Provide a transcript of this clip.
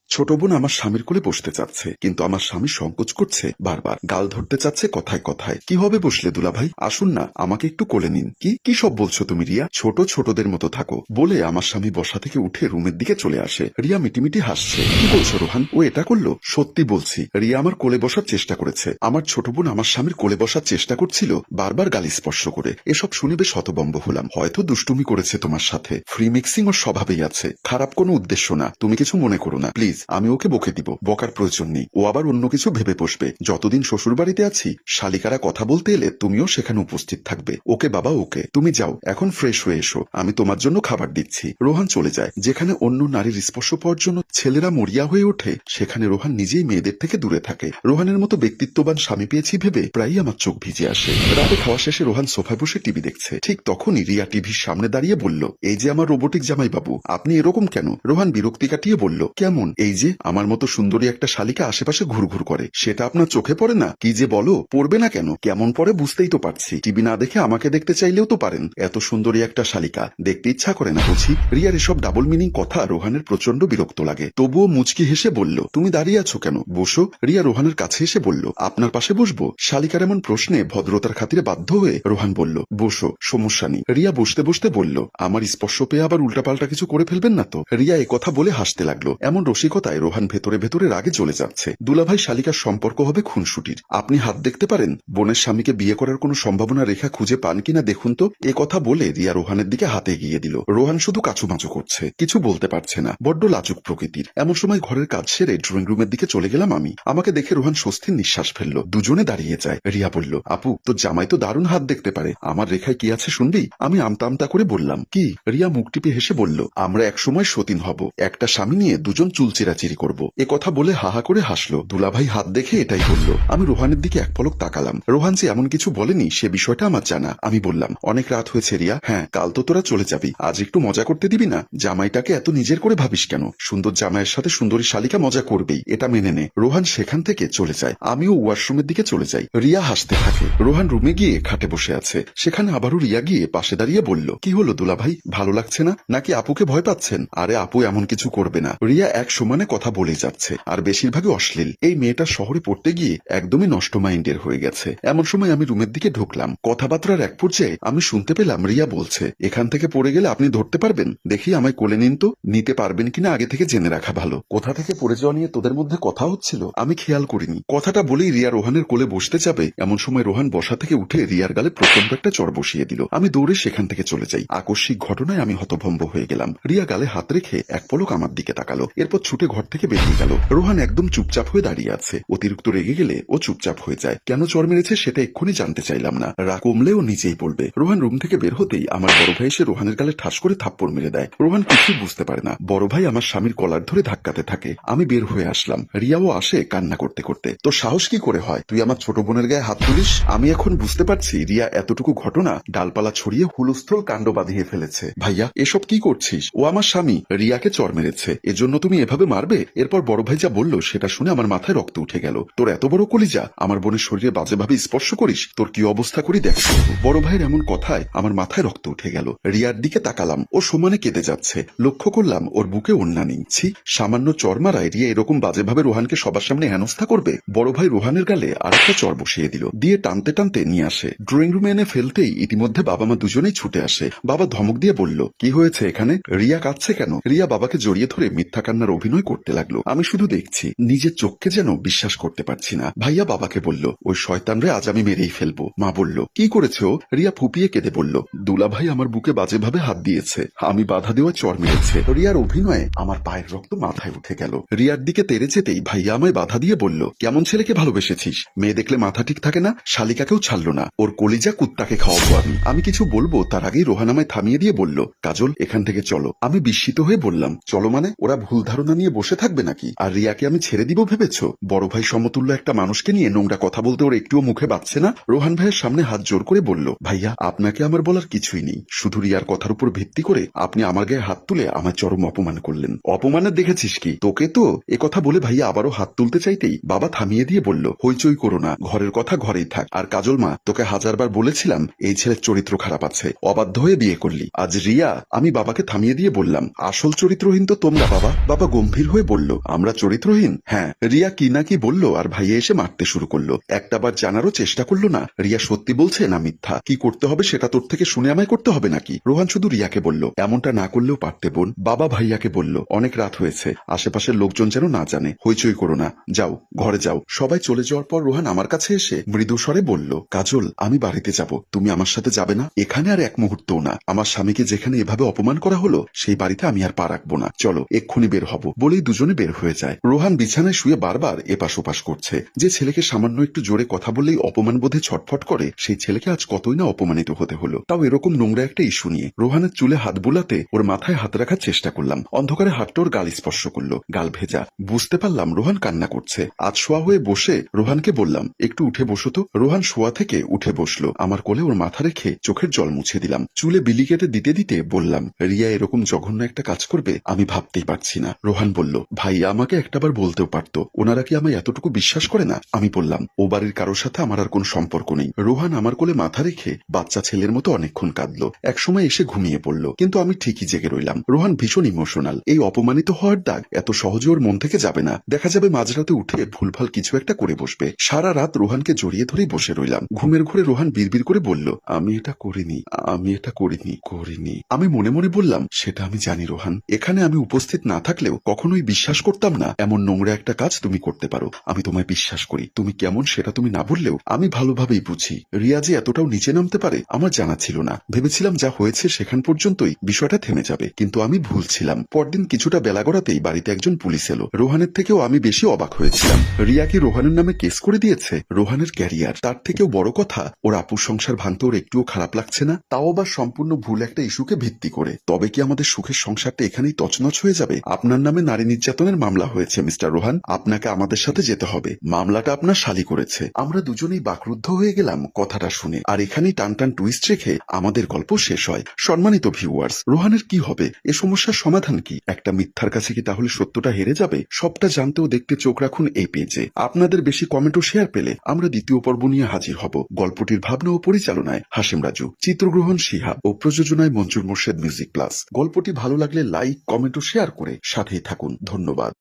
ছোট বোন আমার স্বামীর কোলে বসতে চাচ্ছে, কিন্তু আমার স্বামী সংকোচ করছে, বারবার গাল ধরতে চাচ্ছে কথায় কথায়। কি হবে বসলে দুলাভাই, আসুন না, আমাকে একটু কোলে নিন। কি কি সব বলছো তুমি রিয়া, ছোট ছোটদের মতো থাকো বলে আমার স্বামী বসা থেকে উঠে রুমের দিকে চলে আসে। রিয়া মিটিমিটি হাসছে। কি বলছো রোহান, ও এটা করলো? সত্যি বলছি, রিয়া আমার কোলে বসার চেষ্টা করেছে। আমার ছোট বোন আমার স্বামীর কোলে বসার চেষ্টা করছিল, বারবার গালি স্পর্শ করে। এসব শুনে বেশ হতভম্ব হলাম। হয়তো দুষ্টুমি করেছে তোমার সাথে। ফ্রি মিক্সিং ওর স্বভাবেই আছে, খারাপ কোনো উদ্দেশ্য না, তুমি কিছু মনে করো না প্লিজ। আমি ওকে বকে দিব, বকার প্রয়োজন নেই। ও আবার অন্য কিছু ভেবে বসবে। যতদিন শ্বশুর বাড়িতে আছি, শালিকারা কথা বলতে এলে তুমিও সেখানে উপস্থিত থাকবে। ওকে বাবা, ওকে। তুমি যাও, এখন ফ্রেশ হয়ে এসো, আমি তোমার জন্য খাবার দিচ্ছি। রোহান চলে যায়। যেখানে অন্য নারীর স্পর্শ পাওয়ার জন্য ছেলেরা মরিয়া হয়ে ওঠে, সেখানে রোহান নিজেই মেয়েদের থেকে দূরে থাকে। রোহানের মতো ব্যক্তিত্ববান স্বামী পেয়েছি ভেবে প্রায়ই আমার চোখ ভিজে আসে। রাতে খাওয়া শেষে রোহান সোফায় বসে টিভি দেখছে। ঠিক তখনই রিয়া টিভির সামনে দাঁড়িয়ে বলল, এই যে আমার রোবোটিক জামাই বাবু, আপনি এরকম কেন? রোহান বিরক্তি কাটিয়ে বলল, কেমন? এই যে আমার মতো সুন্দরী একটা শালিকা আশেপাশে ঘুরঘুর করে, সেটা আপনার চোখে পড়ে না? কি যে বলো, পড়বে না কেন? কেমন পড়ে বুঝতেই তো পারছি। টিভি না দেখে আমাকে দেখতে চাইলেও তো পারেন। এত সুন্দরী একটা শালিকা দেখতে ইচ্ছা করে না বুঝি? রিয়ার এসব ডাবল মিনিং কথা রোহানের প্রচন্ড বিরক্ত লাগে। তবুও মুচকি হেসে বলল, তুমি দাঁড়িয়ে আছো কেন? বসো। রিয়া রোহানের কাছে এসে বলল, আপনার পাশে বসবো? শালিকার এমন প্রশ্নে ভদ্রতার খাতিরে বাধ্য হয়ে রোহান বলল, বসো, সমস্যা নেই। রিয়া বসতে বসতে বলল, আমার স্পর্শ পেয়ে আবার উল্টাপাল্টা কিছু করে ফেলবেন না তো? রিয়া কথা বলে হাসতে লাগলো। এমন রসিকতায় রোহান ভেতরে ভেতরে রাগে জ্বলে যাচ্ছে। দুলাভাই শালিকার সম্পর্ক হবে খুনসুটির। আপনি হাত দেখতে পারেন? বোনের স্বামীকে বিয়ে করার কোনো সম্ভাবনা রেখা খুঁজে পান কিনা দেখুন তো। এ কথা বলে রিয়া রোহানের দিকে হাতে এগিয়ে দিল। রোহান শুধু কাচুমাচু করছে, কিছু বলতে পারছে না, বড্ড লাজুক প্রকৃতির। এমন সময় ঘরের কাজ সেরে ড্রয়িং রুমের দিকে চলে গেলাম আমি। আমাকে দেখে রোহান স্বস্তির নিঃশ্বাস ফেললো। দুজনে দাঁড়িয়ে যায়। রিয়া বলল, আপু, তোর জামাই তো দারুণ হাত দেখতে পারে, আমার রেখায় কি আছে শুনবি? আমি আমতা আমতা করে বললাম, কি? রিয়া মুখ টিপে হেসে বলল, আমরা একসময় সতীন হব, একটা স্বামী নিয়ে দুজন চুল চিরাচিরি করবো। এ কথা বলে হাহা করে হাসলো। দুলাভাই হাত দেখে এটাই বলল। আমি রোহানের দিকে এক পলক তাকালাম। রোহান যে এমন কিছু বলেনি সে বিষয়টা আমার জানা। আমি বললাম, অনেক রাত হয়েছে রিয়া, হ্যাঁ কাল তো তোরা চলে যাবি, আজ একটু মজা করতে দিবি না? জামাইটাকে এত নিজের করে ভাবিস কেন? সুন্দর জামাইয়ের সাথে সুন্দরী শালিকা মজা করবেই, এটা মেনে নে। রোহান সেখান থেকে চলে যায়। আমিও ওয়াশরুমের দিকে চলে যাই। রিয়া হাসতে থাকে। রোহান রুমে গিয়ে খাটে বসে আছে। সেখানে আবারও রিয়া গিয়ে পাশে দাঁড়িয়ে বলল, কি হলো দুলাভাই, ভালো লাগছে না নাকি? আপুকে ভয় পাচ্ছেন? আরে আপু এমন কিছু করবে না। রিয়া এক সমানে কথা বলে যাচ্ছে, আর বেশিরভাগই অশ্লীল। এই মেয়েটা শহরে পড়তে গিয়ে একদমই নষ্ট মাইন্ডের হয়ে গেছে। এমন সময় আমি রুমের দিকে ঢুকলাম। কথাবার্তার এক পর্যায়ে আমি শুনতে পেলাম রিয়া বলছে, এখান থেকে পড়ে গেলে আপনি ধরতে পারবেন? দেখি আমায় কোলে নিন তো। নিতে পারবেন কিনা আগে থেকে জেনে রাখা ভালো। কোথা থেকে পড়ে যাওয়া নিয়ে তোদের মধ্যে কথা হচ্ছিল, আমি খেয়াল করিনি। কথাটা বলেই রিয়া রোহানের কোলে বসতে যাবে, এমন সময় রোহান বসা থেকে উঠে রিয়ার গালে প্রচন্ড একটা চড় বসিয়ে দিল। আমি দৌড়ে সেখান থেকে চলে যাই। আকস্মিক ঘটনায় আমি হতভম্ব হয়ে গেলাম। রিয়া গালে হাত রেখে এক পলক আমার দিকে তাকালো, এরপর ছুটে ঘর থেকে বেরিয়ে গেল। রোহান একদম চুপচাপ হয়ে দাঁড়িয়ে আছে। অতিরিক্ত রেগে গেলে ও চুপচাপ হয়ে যায়। কেন চড় মেরেছে সেটা এক্ষুনি জানতে চাইলাম না, রাগ কমলে ও নিজেই বলবে। রোহান রুম থেকে বের হতেই আমার বড় ভাই এসে রোহানের গালে ঠাস করে থাপ্পড় মেরে দেয়। রোহান কিছুই বুঝতে পারে না। বড় ভাই আমার স্বামীর কলার ধরে ধাক্কাতে থাকে। আমি বের হয়ে আসলাম। রিয়াও আসে কান্না করতে করতে। তোর সাহস কি করে হয় তুই আমার ছোট বোনের গায়ে হাত তুলিস? আমি এখন বুঝতে পারছি রিয়া এতটুকু ঘটনা ডালপালা ছড়িয়ে হুলস্থল কাণ্ড বাঁধিয়ে ফেলেছে। ভাইয়া এসব কি করছিস? ও আমার স্বামী, রিয়াকে চড় মেরেছে, এজন্য তুমি এভাবে মারবে? এরপর বড় ভাই যা বলল সেটা শুনে আমার মাথায় রক্ত উঠে গেল। তোর এত বড় কলিজা, আমার বোনের শরীরে বাজেভাবে স্পর্শ করিস? তোর কি অবস্থা করি দেখ। বড় ভাইয়ের এমন কথায় আমার মাথায় রক্ত উঠে গেল। রিয়ার দিকে তাকালাম, ও সমানে কেঁদে যাচ্ছে। লক্ষ্য করলাম ওর বুকে ওড়না নেই। ছি, সামান্য চড় মারায় রিয়া এরকম বাজেভাবে রোহানকে সবার সামনে হেনস্থা করবে? বড় ভাই রোহানের গালে আরেকটা চড় বসিয়ে দিল, দিয়ে টানতে টানতে নিয়ে আসে। ড্রয়িং রুমে এনে ফেলতেই ইতিমধ্যে বাবা মা দুজনেই ছুটে আসে। বাবা ধমক দিয়ে বলল, কি হয়েছে এখানে? রিয়া কাঁদছে কেন? রিয়া বাবাকে জড়িয়ে ধরে মিথ্যা কান্নার অভিনয় করতে লাগলো। আমি শুধু দেখছি, নিজের চোখকে যেন বিশ্বাস করতে পারছি না। ভাইয়া বাবাকে বলল, ওই শয়তানরে আজ আমি মেরেই ফেলবো। মা বলল, কি করেছে ও? রিয়া ফুপিয়ে কেঁদে বলল, দুলা ভাই আমার বুকে বাজেভাবে হাত দিয়েছে, আমি বাধা দেওয়া চড় মেরেছে। রিয়ার অভিনয়ে আমার পায়ের রক্ত মাথায় উঠে গেল। রিয়ার দিকে তেড়ে যেতেই ভাইয়া আমায় বাধা দিয়ে বলল, কেমন ছেলেকে ভালোবেসেছিস? মেয়ে দেখলে মাথা ঠিক থাকে না? শালিকাকেও ছাড়লো না, ওর কলিজা কুত্তাকে খাওয়াবো আমি। আমি কিছু বলবো তার আগেই রোহান আমায় থামিয়ে দিয়ে বলল, কাজল এখান থেকে চলো। আমি বিস্মিত হয়ে বললাম, চলো মানে? ওরা ভুল ধারণা নিয়ে বসে থাকবে নাকি? আর রিয়াকে আমি ছেড়ে দিব ভেবেছো? বড় ভাই সমতুল্য একটা মানুষকে নিয়ে নোংরা কথা বলতে ওর একটুও মুখে বাচ্ছে না? রোহান ভাইয়ের সামনে হাত জোর করে বলল, ভাইয়া আপনাকে আমার বলার কিছুই নেই, শুধু রিয়ার কথার উপর ভিত্তি করে আপনি আমার গায়ে হাত তুলে আমার চরম অপমান করলেন। অপমানের দেখেছিস কি তোকে? তো এ কথা বলে ভাইয়া আবারও হাত তুলতে চাইতেই বাবা থামিয়ে দিয়ে বলল, হইচই করো না, ঘরের কথা ঘরেই থাক। আর কাজল মা, তোকে হাজারবার বলেছিলাম এই ছেলের চরিত্র খারাপ আছে, অবাধ্য হয়ে বিয়ে করলি। আজ রিয়া। আমি বাবাকে থামিয়ে দিয়ে বললাম, আসল চরিত্রহীন তো তোমরা বাবা। বাবা গম্ভীর গম্ভীর হয়ে বলল, আমরা চরিত্রহীন? হ্যাঁ। রিয়া কি না কি বলল আর ভাইয়া এসে মারতে শুরু করলো। একটাবার জানারও চেষ্টা করলো না রিয়া সত্যি বলছে না মিথ্যা। কি করতে হবে সেটা তোর থেকে শুনে আমায় করতে হবে নাকি? রোহান শুধু রিয়াকে বলল, এমনটা না করলেও পারতে বোন। বাবা ভাইয়াকে বলল, অনেক রাত হয়েছে, আশেপাশের লোকজন যেন না জানে, হইচই করো না, যাও ঘরে যাও। সবাই চলে যাওয়ার পর রোহান আমার কাছে এসে মৃদু স্বরে বলল, কাজল আমি বাড়িতে যাব, তুমি আমার সাথে যাবে না? এখানে আর এক মুহূর্তও না। আমার স্বামীকে যেখানে এভাবে অপমান করা হলো সেই বাড়িতে আমি আর পা রাখবো না, চলো এক্ষুনি বের হব। বলেই দুজনে বের হয়ে যায়। রোহান বিছানায় শুয়ে বারবার এপাশ ওপাশ করছে। যে ছেলেকে সামান্য একটু জোরে কথা বললেই অপমান বোধে ছটফট করে, সেই ছেলেকে আজ কতই না অপমানিত হতে হলো, তাও এরকম নোংরা একটা ইস্যু নিয়ে। রোহানের চুলে হাত বুলাতে ওর মাথায় হাত রাখার চেষ্টা করলাম। অন্ধকারে হাতটা ওর গাল স্পর্শ করলো, গাল ভেজা। বুঝতে পারলাম রোহান কান্না করছে। আজ শোয়া হয়ে বসে রোহানকে বললাম, একটু উঠে বসো তো। রোহান শোয়া থেকে উঠে বসলো। আমার কোলে ওর মাথা রেখে চোখের জল মুছে দিলাম। চুলে বিলি কেটে দিতে দিতে বললাম, রিয়া এরকম জঘন্য একটা কাজ করবে আমি ভাবতেই পারছি না। রোহান বলল, ভাইয়া আমাকে একটাবার বলতেও পারতো, ওনারা কি আমায় এতটুকু বিশ্বাস করে না? আমি বললাম, ও বাড়ির কারোর সাথে আমার আর কোন সম্পর্ক নেই। রোহান আমার কোলে মাথা রেখে বাচ্চা ছেলের মতো অনেকক্ষণ কাঁদলো। একসময় এসে ঘুমিয়ে পড়ল, কিন্তু আমি ঠিকই জেগে রইলাম। রোহান ভীষণ ইমোশনাল। এই অপমানিত হওয়ার দাগ এত সহজে ওর মন থেকে যাবে না। দেখা যাবে মাঝরাতে উঠে ভুলভাল কিছু একটা করে বসবে। সারা রাত রোহানকে জড়িয়ে ধরেই বসে রইলাম। ঘুমের ঘরে রোহান বিড়বিড় করে বলল, আমি এটা করিনি, আমি এটা করিনি। আমি মনে মনে বললাম, সেটা আমি জানি রোহান, এখানে আমি উপস্থিত না থাকলেও কখনোই বিশ্বাস করতাম না এমন নোংরা একটা কাজ তুমি করতে পারো। আমি তোমায় বিশ্বাস করি, তুমি কেমন সেটা তুমি না বললেও আমি ভালোভাবেই বুঝি। রিয়া যে এতটাও নিচে নামতে পারে আমার জানা ছিল না। ভেবেছিলাম যা হয়েছে সেখান পর্যন্তই বিষয়টা থেমে যাবে, কিন্তু আমি ভুল ছিলাম। পরদিন কিছুটা বেলা গড়াতেই বাড়িতে একজন পুলিশ এলো। রোহানের থেকেও আমি বেশি অবাক হয়েছিলাম। রিয়া কি রোহানের নামে কেস করে দিয়েছে? রোহানের ক্যারিয়ার, তার থেকেও বড় কথা ওর আপুর সংসার ভাঙতে ওর একটুও খারাপ লাগছে না, তাও আবার সম্পূর্ণ ভুল একটা ইস্যুকে ভিত্তি করে। তবে কি আমাদের সুখের সংসারটা এখানেই তছনছ হয়ে যাবে? আপনার নামে নারী নির্যাতনের মামলা হয়েছে মিস্টার রোহান, আপনাকে আমাদের সাথে যেতে হবে। মামলাটা আপনার শালি করেছে। আমরা দুজনেই বাকরুদ্ধ হয়ে গেলাম কথাটা শুনে। আর এখানেই টান টান টুইস্ট রেখে আমাদের গল্প শেষ হয়। সম্মানিত ভিউয়ার্স, রোহানের কি হবে? এ সমস্যার সমাধান কি? একটা মিথ্যার কাছে কি তাহলে সত্যটা হেরে যাবে? সবটা জানতে ও দেখতে চোখ রাখুন এই পেজে। আপনাদের বেশি কমেন্ট ও শেয়ার পেলে আমরা দ্বিতীয় পর্ব নিয়ে হাজির হব। গল্পটির ভাবনা ও পরিচালনায় হাসিম রাজু, চিত্রগ্রহণ শিহাব ও প্রযোজনায় মঞ্জুর মোর্শেদ মিউজিক প্লাস। গল্পটি ভালো লাগলে লাইক, কমেন্ট ও শেয়ার করে সাথেই থাকুন। ধন্যবাদ।